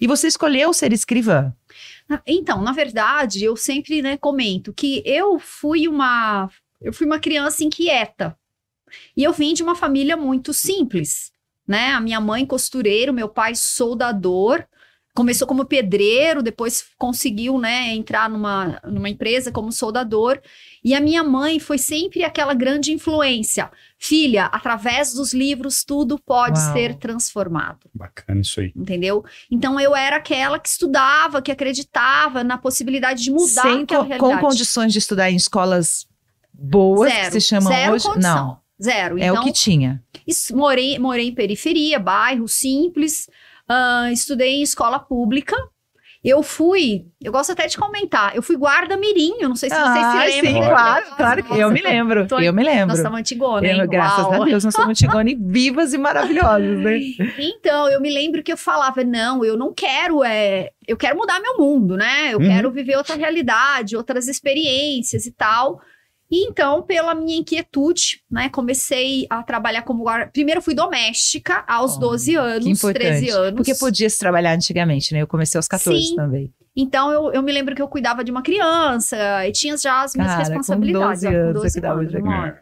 E você escolheu ser escrivã? Então, na verdade, eu sempre, né, comento que eu fui uma criança inquieta. E eu vim de uma família muito simples, né? A minha mãe costureira, o meu pai soldador. Começou como pedreiro, depois conseguiu, né, entrar numa empresa como soldador. E a minha mãe foi sempre aquela grande influência. Filha, através dos livros, tudo pode ser transformado. Bacana isso aí. Entendeu? Então, eu era aquela que estudava, que acreditava na possibilidade de mudar aquela realidade. Com condições de estudar em escolas boas, que se chamam hoje? Condição. Não. Zero. É então, o que tinha. Morei em periferia, bairro simples. Estudei em escola pública. Eu gosto até de comentar, eu fui guarda-mirim, eu não sei se vocês se lembram. Sim, claro que eu me lembro, Nós estamos antigona, hein? Graças a Deus, nós somos antigona e vivas e maravilhosas, né? Então, eu me lembro que eu falava, não, eu não quero, eu quero mudar meu mundo, né? Eu quero viver outra realidade, outras experiências e tal. E então, pela minha inquietude, né, comecei a trabalhar como guarda. Primeiro, eu fui doméstica aos 12 anos, 13 anos. Porque podia se trabalhar antigamente, né? Eu comecei aos 14 também. Então, eu me lembro que eu cuidava de uma criança e tinha já as minhas responsabilidades. Com 12 anos, você cuidava de uma...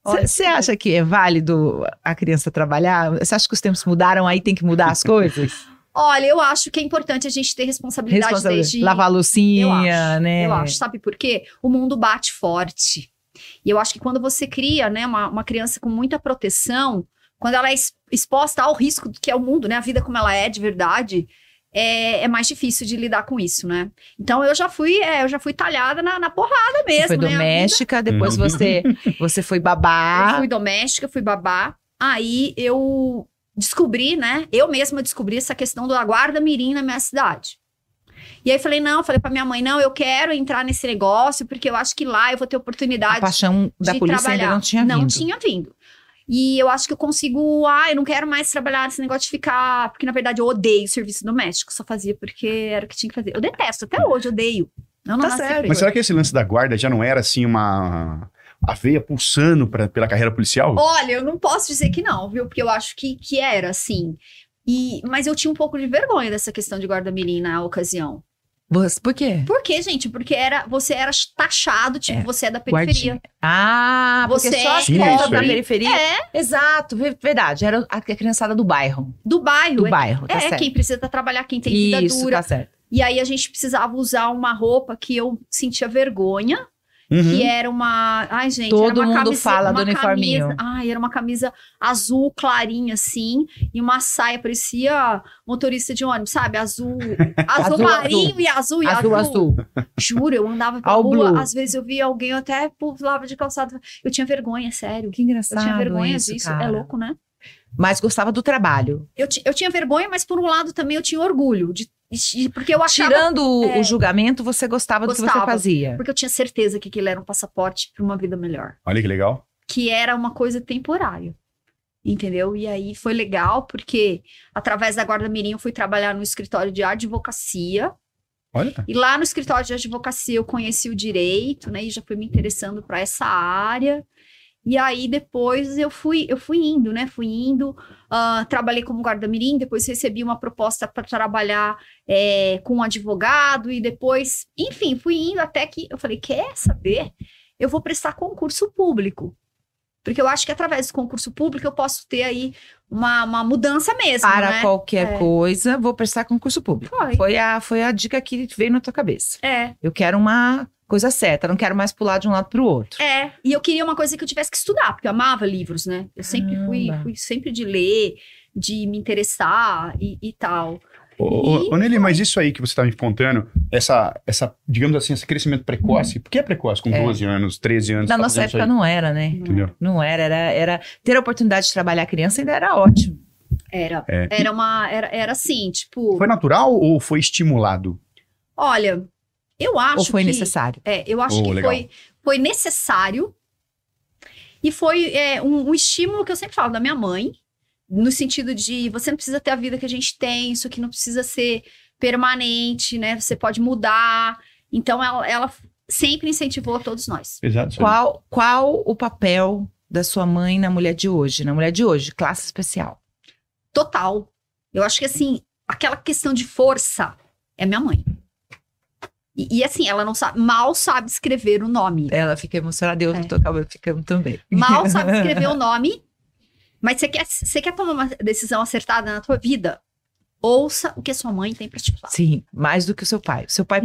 Você acha que é válido a criança trabalhar? Você acha que os tempos mudaram, aí tem que mudar as coisas? Olha, eu acho que é importante a gente ter responsabilidade desde... Lavar a loucinha, né? Eu acho, sabe por quê? O mundo bate forte. E eu acho que quando você cria, né, uma criança com muita proteção, quando ela é exposta ao risco que é o mundo, né, a vida como ela é de verdade, é mais difícil de lidar com isso, né? Então eu já fui talhada na porrada mesmo. Você foi doméstica, depois você foi babá. Eu fui doméstica, fui babá. Aí eu descobri, né? Eu mesma descobri essa questão da guarda-mirim na minha cidade. E aí falei pra minha mãe, não, eu quero entrar nesse negócio, porque eu acho que lá eu vou ter oportunidade de trabalhar. A paixão da polícia ainda não tinha vindo. Não tinha vindo. E eu acho que eu consigo, eu não quero mais trabalhar nesse negócio de ficar, porque na verdade eu odeio serviço doméstico, só fazia porque era o que tinha que fazer. Eu detesto, até hoje, odeio. Não tá certo. Mas será que esse lance da guarda já não era assim a veia pulsando pela carreira policial? Olha, eu não posso dizer que não, viu? Porque eu acho que era, assim. Mas eu tinha um pouco de vergonha dessa questão de guarda-mirim na ocasião. Por quê? Porque, gente, você era taxado, tipo, você é da periferia. Porque você só as crianças da periferia? Exato, verdade. Era a criançada do bairro. Do bairro. Tá certo. Quem precisa trabalhar, quem tem vida dura. Tá certo. E aí, a gente precisava usar uma roupa que eu sentia vergonha. Que era uma... Ai, gente, todo era uma mundo camisa, fala do uniforminho. Era uma camisa azul clarinha, assim. E uma saia, parecia motorista de ônibus, sabe? Azul marinho e azul. Juro, eu andava pela rua, às vezes eu via alguém, eu até pulava de calçado. Eu tinha vergonha, sério. Que engraçado. Eu tinha vergonha isso, disso. cara. É louco, né? Mas gostava do trabalho. Eu tinha vergonha, mas por um lado também eu tinha orgulho. Porque eu achava... Tirando o julgamento, você gostava do que você fazia. Porque eu tinha certeza que aquilo era um passaporte para uma vida melhor. Olha que legal. Que era uma coisa temporária. Entendeu? E aí foi legal, porque através da guarda-mirim eu fui trabalhar no escritório de advocacia. Olha. E lá no escritório de advocacia eu conheci o direito, né? E já fui me interessando para essa área. E aí, depois, eu fui indo, né? Trabalhei como guarda-mirim, depois recebi uma proposta para trabalhar com um advogado, e depois, enfim, fui indo até que eu falei, quer saber? Eu vou prestar concurso público. Porque eu acho que através do concurso público eu posso ter aí uma mudança mesmo, Para qualquer coisa, vou prestar concurso público. Foi a dica que veio na tua cabeça. Eu quero uma... coisa certa, não quero mais pular de um lado pro outro. E eu queria uma coisa que eu tivesse que estudar, porque eu amava livros, né? Eu sempre fui sempre de ler, de me interessar e tal. Ô Nelly, mas isso aí que você tá me contando, essa digamos assim, esse crescimento precoce, porque é precoce com 12 anos, 13 anos? Na nossa época não era, né? Entendeu? Não era ter a oportunidade de trabalhar criança ainda era ótimo. Era assim, tipo... Foi natural ou foi estimulado? Olha... Eu acho Ou foi necessário? Eu acho que foi necessário. E foi um estímulo que eu sempre falo da minha mãe. No sentido de, você não precisa ter a vida que a gente tem. Isso aqui não precisa ser permanente, né? Você pode mudar. Então, ela sempre incentivou todos nós. Exato. Qual o papel da sua mãe na mulher de hoje? Na mulher de hoje, classe especial. Total. Eu acho que, assim, aquela questão de força é minha mãe. E assim, ela não sabe, mal sabe escrever o nome. Ela fica emocionada, eu tô ficando também. Mal sabe escrever o nome, mas você quer tomar uma decisão acertada na tua vida? Ouça o que a sua mãe tem pra te falar. Sim, mais do que o seu pai. Seu pai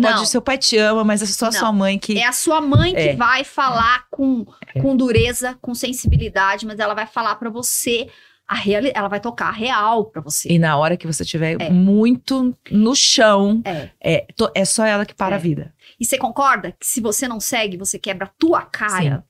te ama, mas é só a sua mãe que... É a sua mãe que vai falar com dureza, com sensibilidade, mas ela vai falar pra você... ela vai tocar a real pra você. E na hora que você estiver muito no chão, é só ela que para a vida. E você concorda que se você não segue, você quebra a tua cara? Sim.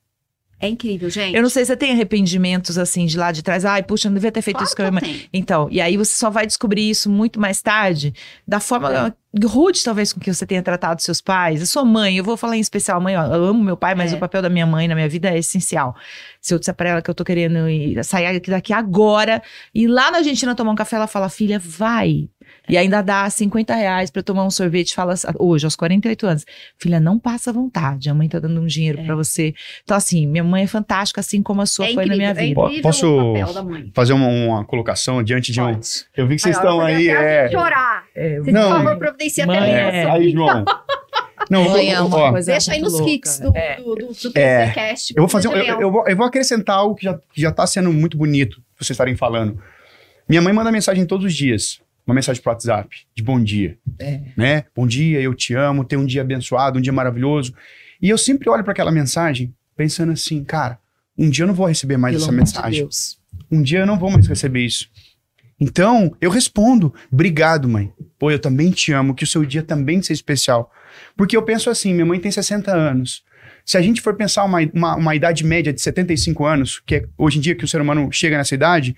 É incrível, gente. Eu não sei se você tem arrependimentos, assim, de lá de trás. Ai, puxa, eu não devia ter feito isso com a minha mãe. Então, e aí você só vai descobrir isso muito mais tarde, da forma rude, talvez, com que você tenha tratado seus pais. A sua mãe, eu vou falar em especial, mãe, ó, eu amo meu pai, mas o papel da minha mãe na minha vida é essencial. Se eu disser pra ela que eu tô querendo sair daqui agora, e lá na Argentina tomar um café, ela fala, filha, vai. E ainda dá R$50 pra eu tomar um sorvete, fala hoje, aos 48 anos. Filha, não passa vontade, a mãe tá dando um dinheiro pra você. Então, assim, minha mãe é fantástica, assim como a sua foi na minha vida. Posso fazer uma colocação diante de um... Eu vi que vocês estão aí... chorar. Vocês, não, por favor, providencia até aí, João. Não, deixa aí nos kits do podcast. Eu vou fazer, eu vou acrescentar algo que já tá sendo muito bonito, vocês estarem falando. Minha mãe manda mensagem todos os dias. Uma mensagem pro WhatsApp, de bom dia. Né? Bom dia, eu te amo, tenha um dia abençoado, um dia maravilhoso. E eu sempre olho para aquela mensagem pensando assim, cara, um dia eu não vou receber mais essa mensagem. Um dia eu não vou mais receber isso. Então, eu respondo, obrigado, mãe. Pô, eu também te amo, que o seu dia também seja especial. Porque eu penso assim, minha mãe tem 60 anos. Se a gente for pensar uma idade média de 75 anos, que é hoje em dia que o ser humano chega nessa idade...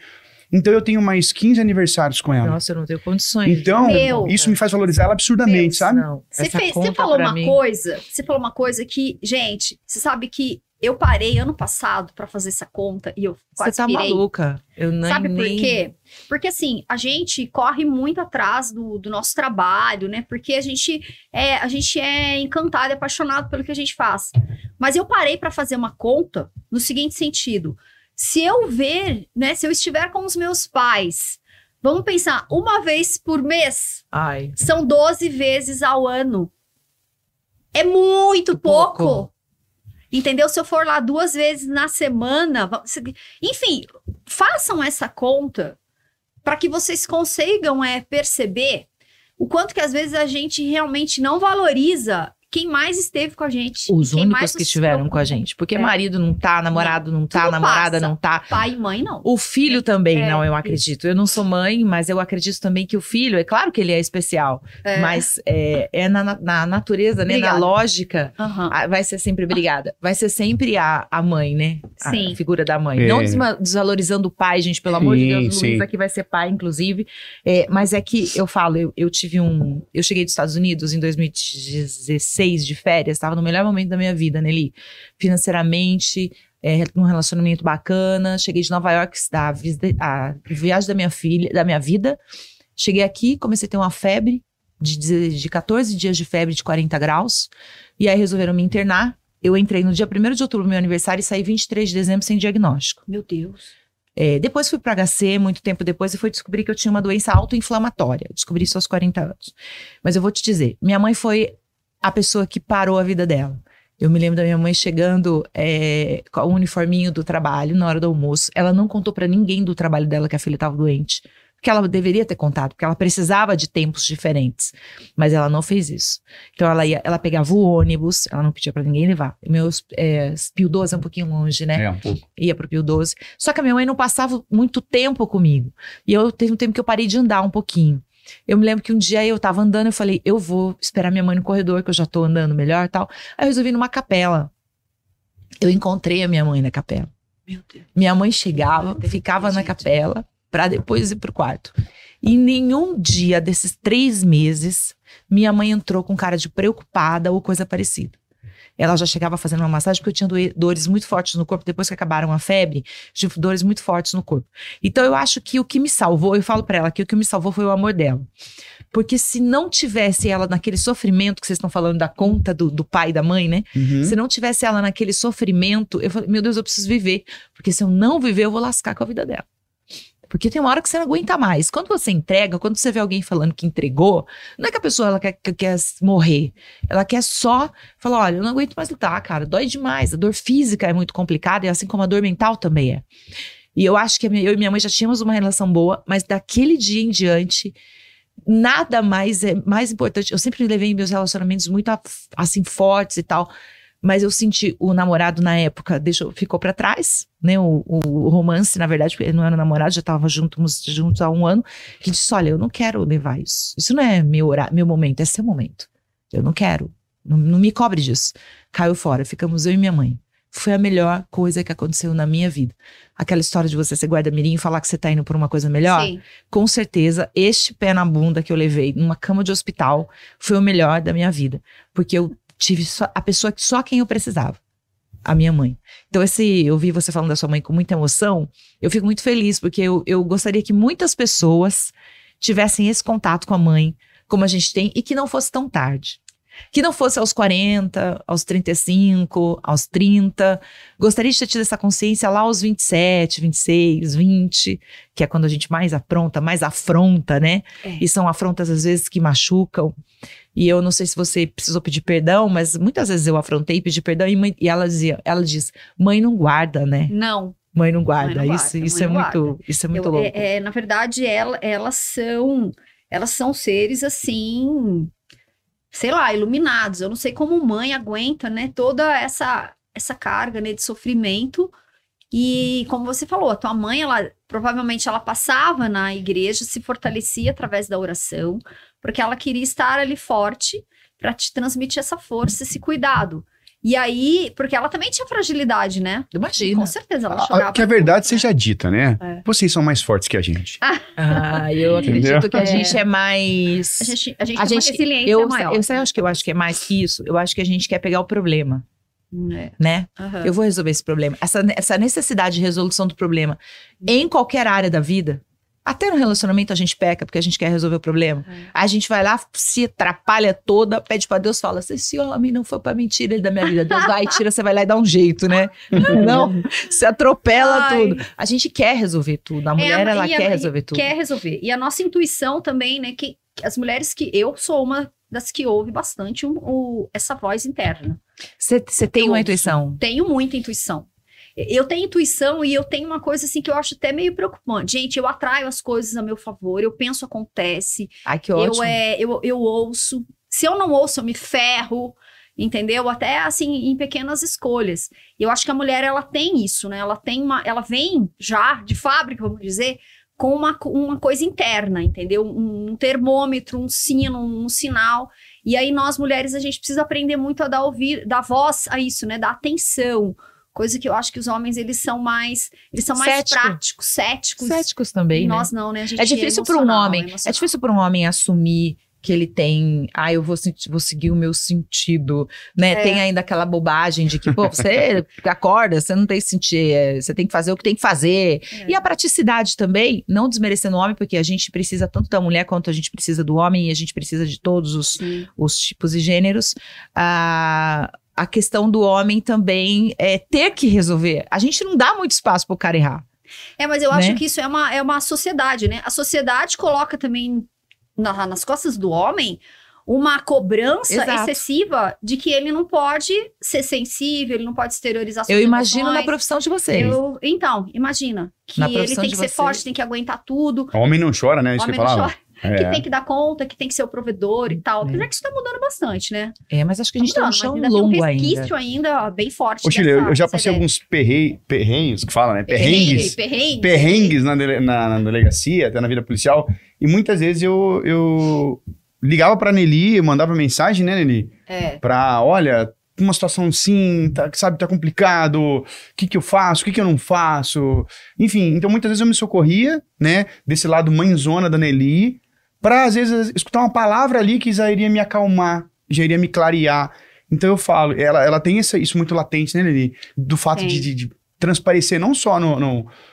Então eu tenho mais 15 aniversários com ela. Nossa, eu não tenho condições. Então, isso me faz valorizar ela absurdamente, sabe? Você falou uma coisa que, gente, você sabe que eu parei ano passado pra fazer essa conta e eu quase pirei. Você tá maluca. Sabe por quê? Porque assim, a gente corre muito atrás do nosso trabalho, né? Porque a gente é encantado e apaixonado pelo que a gente faz. Mas eu parei pra fazer uma conta no seguinte sentido. Se eu ver, né, se eu estiver com os meus pais, vamos pensar, uma vez por mês, são 12 vezes ao ano. É muito pouco. Entendeu? Se eu for lá 2 vezes na semana, enfim, façam essa conta para que vocês consigam perceber o quanto que às vezes a gente realmente não valoriza quem mais esteve com a gente. Os únicos que estiveram com a gente. Porque marido não tá, namorado não tá, namorada não tá. Pai e mãe não. O filho também não, eu acredito. Eu não sou mãe, mas eu acredito também que o filho, é claro que ele é especial, mas na natureza, né, na lógica, vai ser sempre obrigada. Vai ser sempre a mãe, né? A figura da mãe. Não desvalorizando o pai, gente, pelo amor de Deus. O Luiz aqui vai ser pai, inclusive. Mas é que eu falo, eu cheguei dos Estados Unidos em 2016, de férias, estava no melhor momento da minha vida, Nelly. Financeiramente, num relacionamento bacana. Cheguei de Nova York, a viagem da minha vida. Cheguei aqui, comecei a ter uma febre de 14 dias de febre de 40 graus. E aí resolveram me internar. Eu entrei no dia 1º de outubro, meu aniversário, e saí 23 de dezembro sem diagnóstico. Meu Deus. Depois fui para HC, muito tempo depois, e fui descobrir que eu tinha uma doença autoinflamatória. Descobri isso aos 40 anos. Mas eu vou te dizer, minha mãe foi a pessoa que parou a vida dela. Eu me lembro da minha mãe chegando com o uniforminho do trabalho na hora do almoço. Ela não contou pra ninguém do trabalho dela que a filha estava doente. Porque ela deveria ter contado, porque ela precisava de tempos diferentes. Mas ela não fez isso. Então ela pegava o ônibus, ela não pedia pra ninguém levar. Meus Pio 12 é um pouquinho longe, né? Um pouco. Ia pro Pio 12. Só que a minha mãe não passava muito tempo comigo. E teve um tempo que eu parei de andar um pouquinho. Eu me lembro que um dia eu tava andando, eu falei, eu vou esperar minha mãe no corredor, que eu já tô andando melhor e tal. Aí eu resolvi ir numa capela. Eu encontrei a minha mãe na capela. Meu Deus. Minha mãe chegava, ficava na capela, pra depois ir pro quarto. E nenhum dia desses 3 meses, minha mãe entrou com cara de preocupada ou coisa parecida. Ela já chegava fazendo uma massagem porque eu tinha dores muito fortes no corpo. Depois que acabaram a febre, tive dores muito fortes no corpo. Então eu acho que o que me salvou, eu falo pra ela que o que me salvou foi o amor dela. Porque se não tivesse ela naquele sofrimento que vocês estão falando da conta do pai e da mãe, né? Se não tivesse ela naquele sofrimento, eu falei, meu Deus, eu preciso viver. Porque se eu não viver, eu vou lascar com a vida dela. Porque tem uma hora que você não aguenta mais. Quando você entrega, quando você vê alguém falando que entregou, não é que a pessoa ela quer morrer. Ela quer só falar, olha, eu não aguento mais lutar, cara. Dói demais. A dor física é muito complicada, e assim como a dor mental também é. E eu acho que eu e minha mãe já tínhamos uma relação boa, mas daquele dia em diante, nada mais é mais importante. Eu sempre levei meus relacionamentos muito assim fortes e tal, mas eu senti o namorado na época ficou pra trás, né? O romance, na verdade, porque ele não era namorado, já tava juntos há 1 ano, que disse, olha, eu não quero levar isso. Isso não é meu momento, é seu momento. Eu não quero, não me cobre disso. Caiu fora, ficamos eu e minha mãe. Foi a melhor coisa que aconteceu na minha vida. Aquela história de você ser guarda-mirim e falar que você tá indo por uma coisa melhor. Sim. Com certeza, este pé na bunda que eu levei numa cama de hospital foi o melhor da minha vida. Porque eu tive a pessoa que só quem eu precisava. A minha mãe. Então eu vi você falando da sua mãe com muita emoção. Eu fico muito feliz, porque eu gostaria que muitas pessoas tivessem esse contato com a mãe, como a gente tem, e que não fosse tão tarde. Que não fosse aos 40, aos 35, aos 30. Gostaria de ter tido essa consciência lá aos 27, 26, 20, que é quando a gente mais afronta, né? E são afrontas às vezes que machucam. E eu não sei se você precisou pedir perdão, mas muitas vezes eu afrontei e pedi perdão, e ela diz, mãe não guarda, né? Não. Mãe não guarda. Isso é muito louco. Na verdade, elas são seres assim, sei lá, iluminados. Eu não sei como mãe aguenta, né, toda essa carga, né, de sofrimento. E como você falou, a tua mãe, provavelmente ela passava na igreja, se fortalecia através da oração, porque ela queria estar ali forte para te transmitir essa força, esse cuidado. E aí, porque ela também tinha fragilidade, né? Imagina. Com certeza, ela chorava. Que a verdade seja dita, né? Vocês são mais fortes que a gente. Eu acredito que a gente é mais... A gente tem uma resiliência maior. Eu acho que é mais que isso. Eu acho que a gente quer pegar o problema. Né? Uhum. Eu vou resolver esse problema. Essa necessidade de resolução do problema em qualquer área da vida. Até no relacionamento a gente peca porque a gente quer resolver o problema. A gente vai lá, se atrapalha toda, pede pra Deus, fala, se esse homem não for pra mentira ele da minha vida, Deus vai e tira, você vai lá e dá um jeito, né? Não, você atropela tudo. A gente quer resolver tudo. A mulher, ela quer resolver tudo. Quer resolver. E a nossa intuição também, né? Que as mulheres eu sou uma das que ouve bastante essa voz interna. Você tem uma intuição? Tenho muita intuição. Eu tenho intuição e eu tenho uma coisa assim que eu acho até meio preocupante. Gente, eu atraio as coisas a meu favor, eu penso, acontece. Ai, que ótimo. Eu ouço. Se eu não ouço, eu me ferro, entendeu? Até assim, em pequenas escolhas. Eu acho que a mulher, ela tem isso, né? Ela vem já de fábrica, vamos dizer, com uma coisa interna, entendeu? Um termômetro, um sino, um sinal. E aí nós, mulheres, a gente precisa aprender muito a dar voz a isso, né? Dar atenção. Coisa que eu acho que os homens, eles são mais práticos, céticos também, e né? nós não, né? A gente é difícil para um homem. É difícil para um homem assumir que ele tem, eu vou seguir o meu sentido, né? Tem ainda aquela bobagem de que, você acorda, você não tem sentido, você tem que fazer o que tem que fazer. E a praticidade também, não desmerecendo o homem, porque a gente precisa tanto da mulher quanto a gente precisa do homem, e a gente precisa de todos os tipos e gêneros. A questão do homem também é ter que resolver. A gente não dá muito espaço pro cara errar. Mas eu acho que isso é uma sociedade, né? A sociedade coloca também nas costas do homem uma cobrança excessiva de que ele não pode ser sensível, ele não pode exteriorizar suas emoções. Eu imagino na profissão profissão de vocês. Então, imagina que ele tem que ser forte, tem que aguentar tudo. O homem não chora, né? Isso que eu falava. Que tem que dar conta, que tem que ser o provedor e tal. Apesar que isso tá mudando bastante, né? Mas acho que a gente tá no chão longo ainda. Tem um resquício ainda bem forte. Ô, Chile, eu já passei alguns perrengues, que fala, né? Perrengues na delegacia, até na vida policial. E muitas vezes eu ligava pra Nelly, mandava mensagem, né, Nelly? Pra, olha, uma situação assim, tá complicado, o que eu faço, o que eu não faço. Enfim, então muitas vezes eu me socorria, né, desse lado mãezona da Nelly, pra às vezes escutar uma palavra ali que já iria me acalmar, já iria me clarear. Então eu falo, ela tem isso muito latente, né, Nelly? Do fato de transparecer não só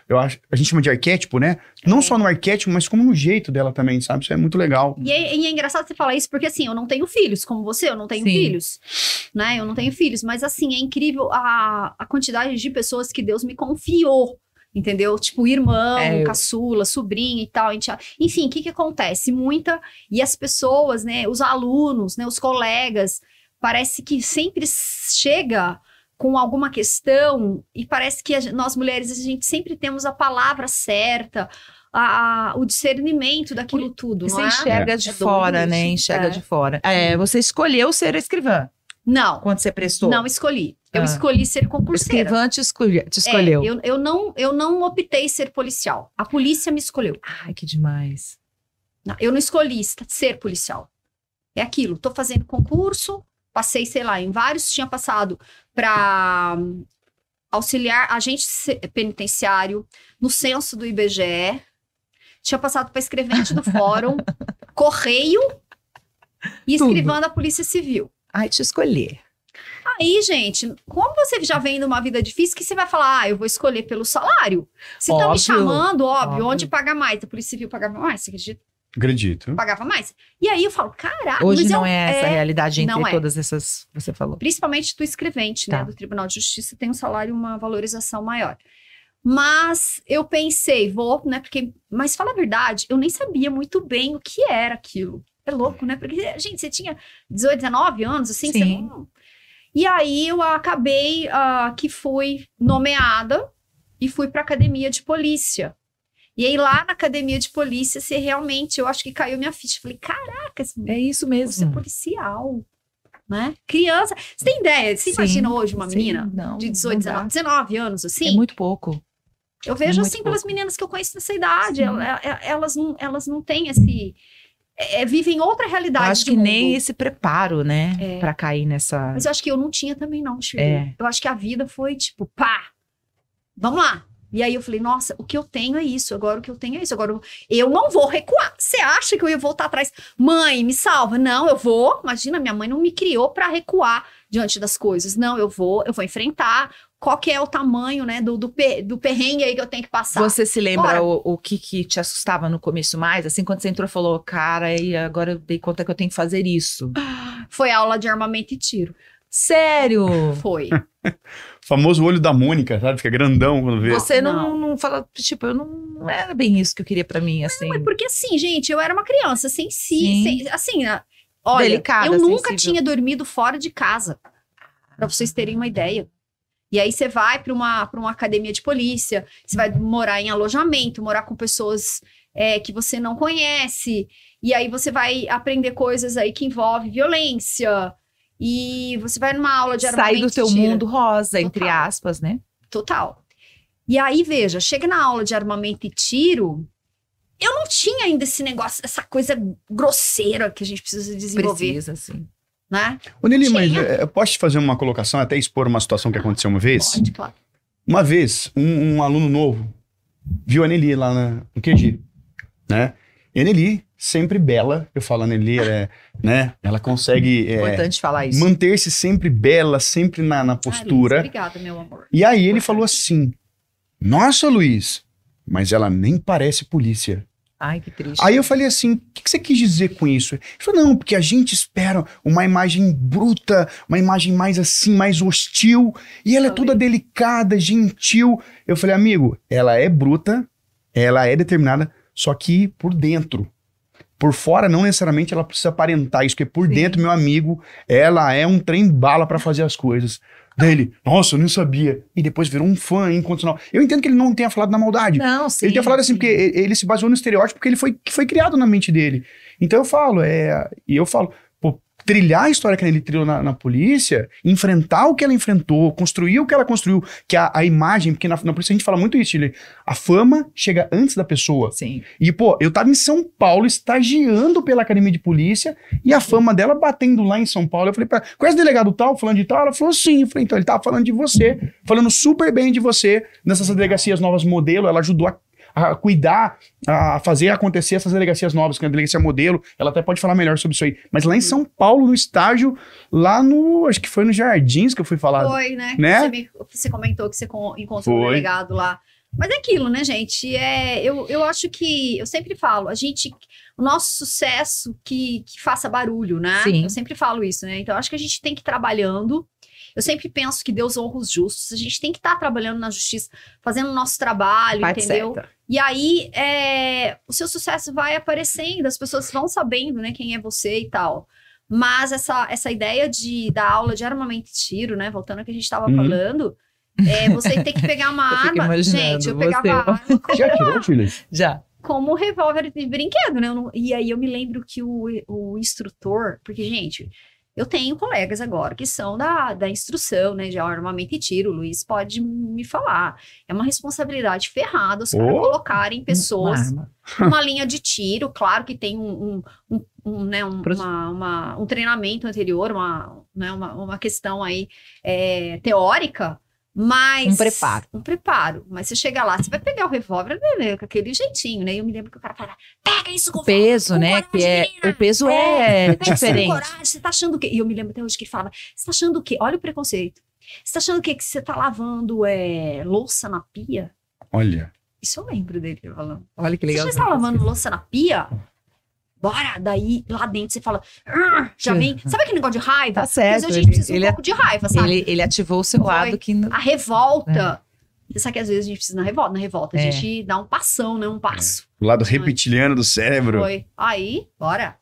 eu acho, a gente chama de arquétipo, né? Não só no arquétipo, mas como no jeito dela também, sabe? Isso é muito legal. E é engraçado você falar isso, porque assim, eu não tenho filhos, como você, eu não tenho filhos, né? Eu não tenho filhos, mas assim, é incrível a quantidade de pessoas que Deus me confiou entendeu? Tipo, irmão, caçula, sobrinho e tal. Enfim, o que acontece? E as pessoas, né, os alunos, né, os colegas, parece que sempre chega com alguma questão e parece que nós mulheres, a gente sempre temos a palavra certa, o discernimento daquilo tudo, você não é? Enxerga de fora, né? Enxerga de fora. Você escolheu ser escrivã? Não. Quando você prestou? Não escolhi. Eu escolhi ser concurseira. Escrivã te escolheu. Eu não optei ser policial. A polícia me escolheu. Ai, que demais. Não, eu não escolhi ser policial. É aquilo. Tô fazendo concurso, passei, sei lá, em vários. Tinha passado para auxiliar agente penitenciário, no censo do IBGE. Tinha passado para escrevente do fórum, correio e escrivã da Polícia Civil. Ai, te escolher. Aí, gente, como você já vem de uma vida difícil, que você vai falar, eu vou escolher pelo salário? Se estão me chamando, óbvio, onde paga mais? A Polícia Civil pagava mais, você acredita? Acredito. Pagava mais. E aí eu falo, caraca. Hoje não é essa a realidade entre todas essas, você falou. Principalmente do escrevente, né, do Tribunal de Justiça, tem um salário, uma valorização maior. Mas eu pensei, né, mas fala a verdade, eu nem sabia muito bem o que era aquilo. É louco, né? Porque, gente, você tinha 18, 19 anos, assim, Sim. você não... E aí eu acabei que fui nomeada e fui para academia de polícia. E aí lá na academia de polícia, você realmente, eu acho que caiu minha ficha. Falei, caraca, é isso mesmo. Você é policial, né? Criança. Você tem ideia? Você imagina hoje uma menina de 18, 19 anos, assim? É muito pouco. Eu vejo assim pelas meninas que eu conheço nessa idade. Elas não têm esse... vivem outra realidade. Eu acho que nem esse preparo, né? Pra cair nessa... Mas eu acho que eu não tinha também, não, Shirley. Eu acho que a vida foi tipo, pá, vamos lá. E aí eu falei, nossa, o que eu tenho é isso. Agora o que eu tenho é isso. Agora eu não vou recuar. Você acha que eu ia voltar atrás? Mãe, me salva. Não, eu vou. Imagina, minha mãe não me criou pra recuar diante das coisas. Não, eu vou enfrentar. Qual que é o tamanho, né, do perrengue aí que eu tenho que passar. Você se lembra o que te assustava no começo mais? Assim, quando você entrou e falou, cara, e agora eu dei conta que eu tenho que fazer isso. Foi a aula de armamento e tiro. Sério? Foi. Famoso olho da Mônica, sabe? Fica grandão quando vê. Você não fala, tipo, eu não era bem isso que eu queria pra mim, assim. Não, é porque assim, gente, eu era uma criança assim, olha, delicada, eu nunca sensível. tinha dormido fora de casa, pra vocês terem uma ideia. E aí você vai pra uma academia de polícia, você vai morar em alojamento, morar com pessoas que você não conhece, e aí você vai aprender coisas aí que envolvem violência, e você vai numa aula de armamento. Sai do teu mundo rosa, entre aspas, né? Total. E aí, veja, chega na aula de armamento e tiro, eu não tinha ainda esse negócio, essa coisa grosseira que a gente precisa desenvolver. Precisa, sim. Né? Ô, Nelly, mas eu posso te fazer uma colocação, até expor uma situação que aconteceu uma vez? Pode, claro. Uma vez, um aluno novo viu a Nelly lá no QG, né? E a Nelly, sempre bela, eu falo, a Nelly, né? Ela consegue importante falar isso. Manter-se sempre bela, sempre na postura. Luiz, obrigada, meu amor. E aí ele falou assim, nossa, Luiz, mas ela nem parece polícia. Ai, que triste. Aí eu falei assim, o que você quis dizer com isso? Ele falou, não, porque a gente espera uma imagem bruta, uma imagem mais assim, mais hostil, e ela é toda delicada, gentil. Eu falei, amigo, ela é bruta, ela é determinada, só que por dentro. Por fora, não necessariamente ela precisa aparentar isso, porque por dentro, meu amigo, ela é um trem-bala pra fazer as coisas. Daí ele, nossa, eu nem sabia. E depois virou um fã incondicional. Eu entendo que ele não tenha falado na maldade. Não, sim. Ele tenha falado assim, porque ele se baseou no estereótipo que foi criado na mente dele. Então eu falo, pô, trilhar a história que ele trilhou na polícia, enfrentar o que ela enfrentou, construir o que ela construiu, que a imagem, porque na polícia a gente fala muito isso, Chile, a fama chega antes da pessoa. Sim. E, pô, eu tava em São Paulo, estagiando pela academia de polícia, e a fama dela batendo lá em São Paulo. Eu falei pra ela, conhece o delegado tal, falando de tal? Ela falou, sim. Eu falei, então, ele tava falando de você, falando super bem de você, nessas delegacias novas modelo, ela ajudou a cuidar, a fazer acontecer essas delegacias novas, que é a delegacia modelo, ela até pode falar melhor sobre isso aí. Mas lá em São Paulo, no estágio, lá acho que foi no Jardins que eu fui falar. Foi, né? Você comentou que você encontrou um delegado lá. Mas é aquilo, né, gente? Eu acho que, eu sempre falo, o nosso sucesso que faça barulho, né? Sim. Eu sempre falo isso, né? Então, eu acho que a gente tem que ir trabalhando Eu sempre penso que Deus honra os justos. A gente tem que estar trabalhando na justiça, fazendo o nosso trabalho, entendeu? Certa. E aí, o seu sucesso vai aparecendo, as pessoas vão sabendo, né, quem é você e tal. Mas essa ideia da aula de armamento e tiro, né, voltando ao que a gente estava falando, você tem que pegar uma arma. Gente, eu pegava a arma. Já tirou, Julia? Já. Como um revólver de brinquedo, né? E aí eu me lembro que o instrutor, porque, gente, eu tenho colegas agora que são da instrução, né, de armamento e tiro, o Luiz pode me falar. É uma responsabilidade ferrada os caras colocarem pessoas numa linha de tiro. Claro que tem um treinamento anterior, uma questão aí teórica, mas... Um preparo. Mas você chega lá, você vai pegar o revólver, né, com aquele jeitinho, né? E eu me lembro que o cara fala, pega isso com peso, com né? coragem, O peso é diferente. Com coragem, você tá achando o quê? E eu me lembro até hoje que ele falava, você tá achando o quê? Olha o preconceito. Você tá achando o quê? Que você tá lavando louça na pia? Olha. Isso eu lembro dele falando. Olha que legal. Você já está lavando louça na pia? Bora, daí lá dentro você fala, já vem. Sabe aquele negócio de raiva? Tá certo. Às vezes a gente precisa um pouco de raiva, sabe? Ele ativou o seu lado que. A revolta. Você sabe que às vezes a gente precisa na revolta. Na revolta a gente dá um passão, né? Um passo. O lado reptiliano do cérebro. Foi. Aí, bora.